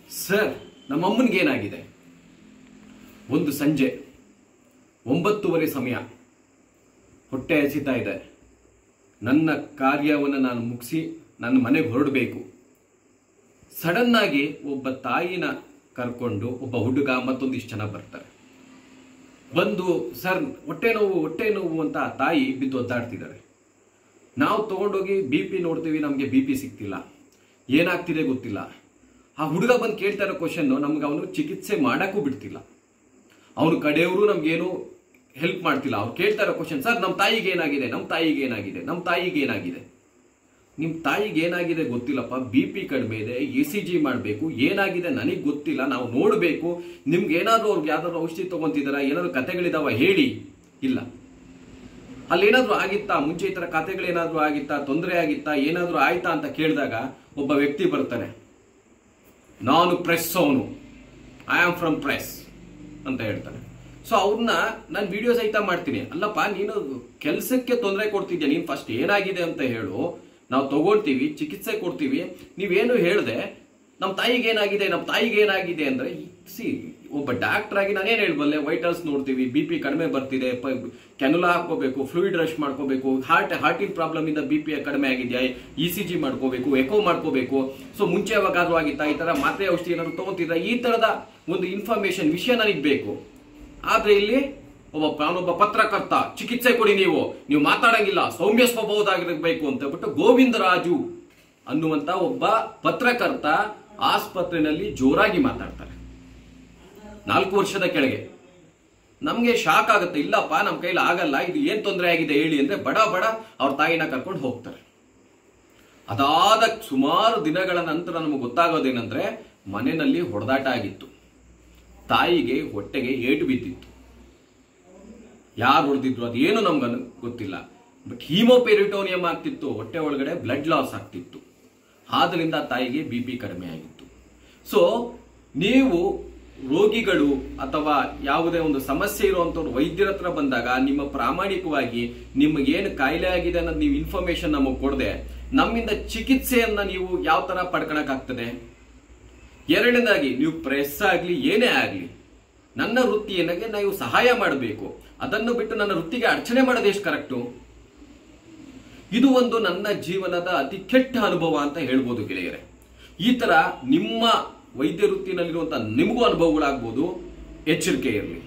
Sir, ನಮ್ಮಮ್ಮನಿಗೆ ಏನಾಗಿದೆ? ಒಂದು ಸಂಜೆ 9:30 ಸಮಯ, ಹೊಟ್ಟೆ ಹಸಿತಾ ಇದೆ. ನನ್ನ ಕಾರ್ಯವನ್ನು ನಾನು ಮುಗಿಸಿ ನನ್ನ ಮನೆಗೆ ಹೊರಡಬೇಕು. ಸಡನ್ ಆಗಿ ಒಬ್ಬ ತಾಯಿನ ಕರ್ಕೊಂಡು ಒಬ್ಬ ಹುಡುಗ ಮತ್ತೊಂದಿಷ್ಟು ಜನ ಬರ್ತಾರೆ. ಬಂದು, ಸರ್ ಹೊಟ್ಟೆ ನೋವು ಅಂತ ತಾಯಿ ಬಿದ್ದು ಒದ್ದಾಡ್ತಿದ್ದಾರೆ. ನಾವು ತಗೊಂಡೋಗಿ BP ನೋಡ್ತೀವಿ, ನಮಗೆ BP ಸಿಗ್ತಿಲ್ಲ, ಏನಾಗ್ತಿದೆ ಗೊತ್ತಿಲ್ಲ. ಆ ಹುಡುಗ ಬಂದು ಕೇಳ್ತಾ ಇರೋ ಕ್ವಶನ್ ನಮ್ಗೆ ಅವನು ಚಿಕಿತ್ಸೆ ಮಾಡಕ್ಕೂ ಬಿಡ್ತಿಲ್ಲ. ಅವನು ಕಡೆಯವರು ನಮ್ಗೇನು ಹೆಲ್ಪ್ ಮಾಡ್ತಿಲ್ಲ. ಅವ್ರು ಕೇಳ್ತಾ ಇರೋ ಕ್ವಶನ್, ಸರ್ ನಮ್ಮ ತಾಯಿಗೆ ಏನಾಗಿದೆ, ನಮ್ಮ ತಾಯಿಗೆ ಏನಾಗಿದೆ, ನಮ್ಮ ತಾಯಿಗೆ ಏನಾಗಿದೆ. ನಿಮ್ಮ ತಾಯಿಗೆ ಏನಾಗಿದೆ ಗೊತ್ತಿಲ್ಲಪ್ಪ, BP ಕಡಿಮೆ ಇದೆ, ECG ಮಾಡಬೇಕು, ಏನಾಗಿದೆ ನನಗೆ ಗೊತ್ತಿಲ್ಲ, ನಾವು ನೋಡಬೇಕು. ನಿಮ್ಗೆ ಏನಾದರೂ ಅವ್ರಿಗೆ ಯಾವ್ದಾದ್ರು ಔಷಧಿ ತಗೊಂತಿದಾರ, ಏನಾದ್ರು ಕಥೆಗಳಿದಾವ ಹೇಳಿ. ಇಲ್ಲ, ಅಲ್ಲೇನಾದ್ರೂ ಆಗಿತ್ತಾ, ಮುಂಚೆ ಈ ಥರ ಕಥೆಗಳೇನಾದ್ರೂ ಆಗಿತ್ತಾ, ತೊಂದರೆ ಆಗಿತ್ತಾ, ಏನಾದರೂ ಆಯ್ತಾ ಅಂತ ಕೇಳಿದಾಗ ಒಬ್ಬ ವ್ಯಕ್ತಿ ಬರ್ತಾನೆ, ನಾನು ಪ್ರೆಸ್, ಅವನು ಐ ಆಮ್ ಫ್ರಮ್ ಪ್ರೆಸ್ ಅಂತ ಹೇಳ್ತಾನೆ. ಸೊ ಅವ್ರನ್ನ ನಾನು ವಿಡಿಯೋ ಸಹಿತ ಮಾಡ್ತೀನಿ. ಅಲ್ಲಪ್ಪ, ನೀನು ಕೆಲಸಕ್ಕೆ ತೊಂದರೆ ಕೊಡ್ತಿದ್ಯಾ, ನೀನು ಫಸ್ಟ್ ಏನಾಗಿದೆ ಅಂತ ಹೇಳು, ನಾವು ತಗೊಳ್ತೀವಿ, ಚಿಕಿತ್ಸೆ ಕೊಡ್ತೀವಿ. ನೀವೇನು ಹೇಳ್ದೆ ನಮ್ಮ ತಾಯಿಗೆ ಏನಾಗಿದೆ, ನಮ್ಮ ತಾಯಿಗೆ ಏನಾಗಿದೆ ಅಂದ್ರೆ, ಒಬ್ಬ ಡಾಕ್ಟರ್ ಆಗಿ ನಾನೇನು ಹೇಳ್ಬಲ್ಲೆ, ವೈಟಲ್ಸ್ ನೋಡ್ತೀವಿ, BP ಕಡಿಮೆ ಬರ್ತಿದೆ, ಕ್ಯಾನುಲಾ ಹಾಕೋಬೇಕು, ಫ್ಲೂಯಿಡ್ ರಶ್ ಮಾಡ್ಕೋಬೇಕು, ಹಾರ್ಟಿನ ಪ್ರಾಬ್ಲಮ್ ಇಂದ BP ಕಡಿಮೆ ಆಗಿದೆಯಾ, ECG ಮಾಡ್ಕೋಬೇಕು, ಎಕೋ ಮಾಡ್ಕೋಬೇಕು. ಸೊ ಮುಂಚೆ ಯಾವಾಗಾದ್ರೂ ಆಗಿತ್ತಾ, ಈ ತರ ಮಾತ್ರೆ ಔಷಧಿ ಏನಾದ್ರು ತಗೊಂತಿದ್ದ, ಈ ತರದ ಒಂದು ಇನ್ಫಾರ್ಮೇಶನ್ ವಿಷಯ ನನಗೆ ಬೇಕು. ಆದ್ರೆ ಇಲ್ಲಿ ಒಬ್ಬ ಪತ್ರಕರ್ತ, ಚಿಕಿತ್ಸೆ ಕೊಡಿ, ನೀವು ಮಾತಾಡಂಗಿಲ್ಲ, ಸೌಮ್ಯ ಸ್ವಭಾವದಾಗಿರ್ಬೇಕು ಅಂತ ಹೇಳ್ಬಿಟ್ಟು ಗೋವಿಂದರಾಜು ಅನ್ನುವಂತ ಒಬ್ಬ ಪತ್ರಕರ್ತ ಆಸ್ಪತ್ರೆಯಲ್ಲಿ ಜೋರಾಗಿ ಮಾತಾಡ್ತಾರೆ. 4 ವರ್ಷದ ಕೆಳಗೆ ನಮ್ಗೆ ಶಾಕ್ ಆಗುತ್ತೆ. ಇಲ್ಲಪ್ಪ, ನಮ್ಮ ಕೈಲಿ ಆಗಲ್ಲ, ಇದು ಏನ್ ತೊಂದರೆ ಆಗಿದೆ ಹೇಳಿ ಅಂದ್ರೆ ಬಡ ಅವ್ರ ತಾಯಿನ ಕರ್ಕೊಂಡು ಹೋಗ್ತಾರೆ. ಅದಾದ ಸುಮಾರು ದಿನಗಳ ನಂತರ ನಮಗೆ ಗೊತ್ತಾಗೋದೇನಂದ್ರೆ, ಮನೆಯಲ್ಲಿ ಹೊಡೆದಾಟ ಆಗಿತ್ತು, ತಾಯಿಗೆ ಹೊಟ್ಟೆಗೆ ಏಟು ಬಿದ್ದಿತ್ತು. ಯಾರು ಹೊಡೆದಿದ್ರು ಅದೇನು ನಮ್ಗೆ ಗೊತ್ತಿಲ್ಲ. ಬಟ್ ಹೀಮೋಪೆರಿಟೋನಿಯಂ ಆಗ್ತಿತ್ತು, ಹೊಟ್ಟೆ ಒಳಗಡೆ ಬ್ಲಡ್ ಲಾಸ್ ಆಗ್ತಿತ್ತು. ಆದ್ರಿಂದ ತಾಯಿಗೆ BP ಕಡಿಮೆ ಆಗಿತ್ತು. ಸೊ ನೀವು ರೋಗಿಗಳು ಅಥವಾ ಯಾವುದೇ ಒಂದು ಸಮಸ್ಯೆ ಇರುವಂತವ್ರು ವೈದ್ಯರ ಹತ್ರ ಬಂದಾಗ, ನಿಮ್ಮ ಪ್ರಾಮಾಣಿಕವಾಗಿ ನಿಮ್ಗೇನು ಕಾಯಿಲೆ ಆಗಿದೆ ಅನ್ನೋದು ನೀವು ಇನ್ಫಾರ್ಮೇಶನ್ ನಮಗೆ ಕೊಡದೆ, ನಮ್ಮಿಂದ ಚಿಕಿತ್ಸೆಯನ್ನ ನೀವು ಯಾವ ತರ ಪಡ್ಕೊಳಕ್ಕಾಗ್ತದೆ? ಎರಡನೇದಾಗಿ, ನೀವು ಪ್ರೆಸ್ ಆಗ್ಲಿ ಏನೇ ಆಗ್ಲಿ, ನನ್ನ ವೃತ್ತಿ ಏನಾಗೆ ನಾವು ಸಹಾಯ ಮಾಡಬೇಕು. ಅದನ್ನು ಬಿಟ್ಟು ನನ್ನ ವೃತ್ತಿಗೆ ಅಡಚಣೆ ಮಾಡೋದು ಎಷ್ಟು ಕರೆಕ್ಟು? ಇದು ಒಂದು ನನ್ನ ಜೀವನದ ಅತಿ ಕೆಟ್ಟ ಅನುಭವ ಅಂತ ಹೇಳ್ಬೋದು ಗೆಳೆಯರೆ. ಈ ತರ ನಿಮ್ಮ ವೈದ್ಯ ವೃತ್ತಿನಲ್ಲಿರುವಂತಹ ನಿಮಗೂ ಅನುಭವಗಳಾಗ್ಬೋದು. ಎಚ್ಚರಿಕೆ ಇರಲಿ.